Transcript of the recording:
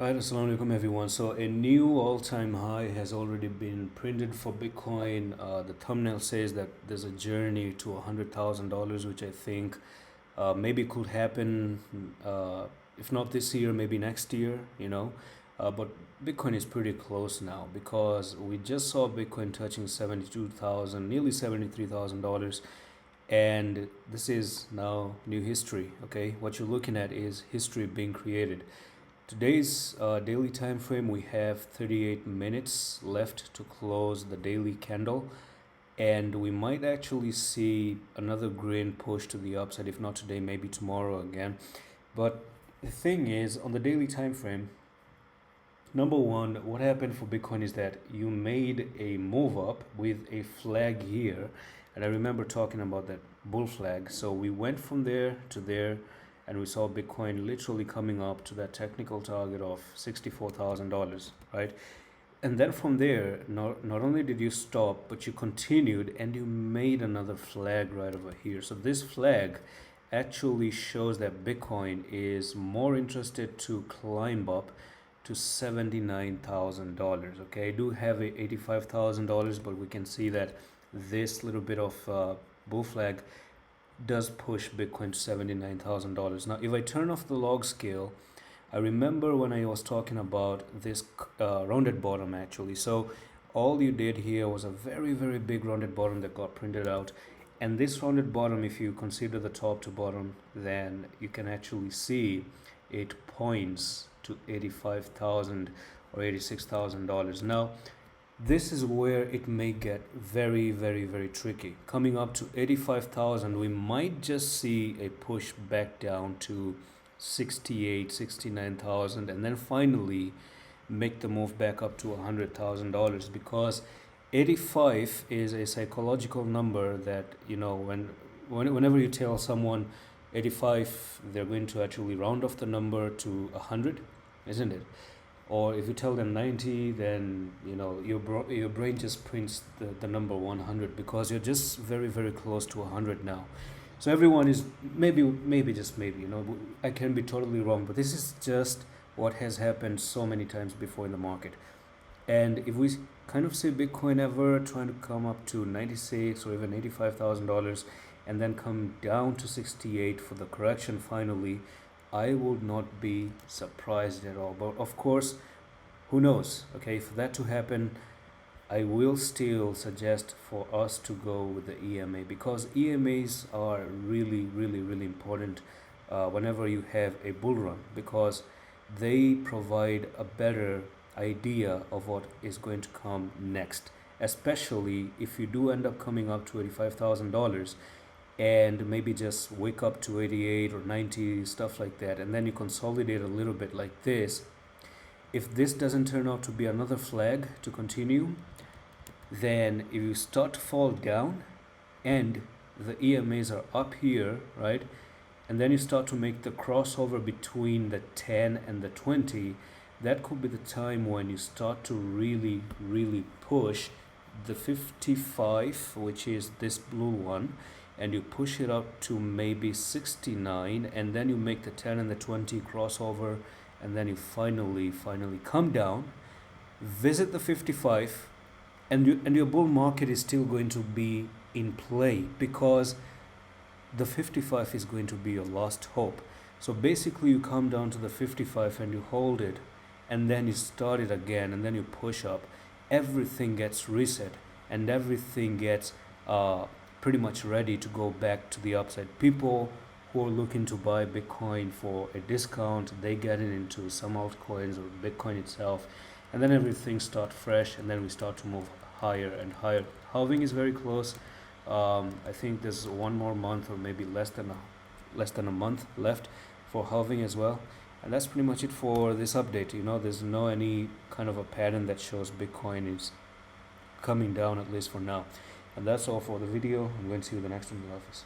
Right, assalamu alaikum everyone. So a new all-time high has already been printed for Bitcoin. The thumbnail says that there's a journey to $100,000, which I think maybe could happen, if not this year, maybe next year. But Bitcoin is pretty close now because we just saw Bitcoin touching 72,000, nearly $73,000, and this is now new history. Okay, what you're looking at is history being created. Today's daily time frame, we have 38 minutes left to close the daily candle, and we might actually see another green push to the upside, if not today, maybe tomorrow again. But the thing is, on the daily time frame, number one, what happened for Bitcoin is that you made a move up with a flag here, and I remember talking about that bull flag. So we went from there to there, and we saw Bitcoin literally coming up to that technical target of $64,000, right? And then from there, not only did you stop, but you continued and you made another flag right over here. So this flag actually shows that Bitcoin is more interested to climb up to $79,000. Okay, I do have a $85,000, but we can see that this little bit of bull flag does push Bitcoin to $79,000. Now, if I turn off the log scale, I remember when I was talking about this rounded bottom actually. So all you did here was a very, very big rounded bottom that got printed out. And this rounded bottom, if you consider the top to bottom, then you can actually see it points to 85,000 or $86,000. Now, this is where it may get very, very, very tricky. Coming up to 85,000, we might just see a push back down to 68, 69,000, and then finally make the move back up to $100,000, because 85 is a psychological number that, whenever you tell someone 85, they're going to actually round off the number to 100, isn't it? Or if you tell them 90, then your brain just prints the number 100, because you're just very, very close to 100 now. So everyone is maybe just maybe, I can be totally wrong, but this is just what has happened so many times before in the market. And if we kind of see Bitcoin ever trying to come up to 96 or even $85,000 and then come down to 68 for the correction finally, I would not be surprised at all. But of course, who knows? Okay, for that to happen, I will still suggest for us to go with the EMA, because EMAs are really, really, really important whenever you have a bull run, because they provide a better idea of what is going to come next, especially if you do end up coming up to $85,000 and maybe just wake up to 88 or 90, stuff like that, and then you consolidate a little bit like this. If this doesn't turn out to be another flag to continue, then if you start to fall down and the EMAs are up here, right, and then you start to make the crossover between the 10 and the 20, that could be the time when you start to really, really push the 55, which is this blue one, and you push it up to maybe 69, and then you make the 10 and the 20 crossover, and then you finally come down, visit the 55, and your bull market is still going to be in play, because the 55 is going to be your last hope. So basically you come down to the 55 and you hold it, and then you start it again, and then you push up. Everything gets reset, and everything gets pretty much ready to go back to the upside. People who are looking to buy Bitcoin for a discount, they get it into some altcoins or Bitcoin itself, and then everything starts fresh, and then we start to move higher and higher. Halving is very close. I think there's one more month, or maybe less than a month left for halving as well. And that's pretty much it for this update. There's no any kind of a pattern that shows Bitcoin is coming down, at least for now. And that's all for the video. I'm going to see you in the next one in the office.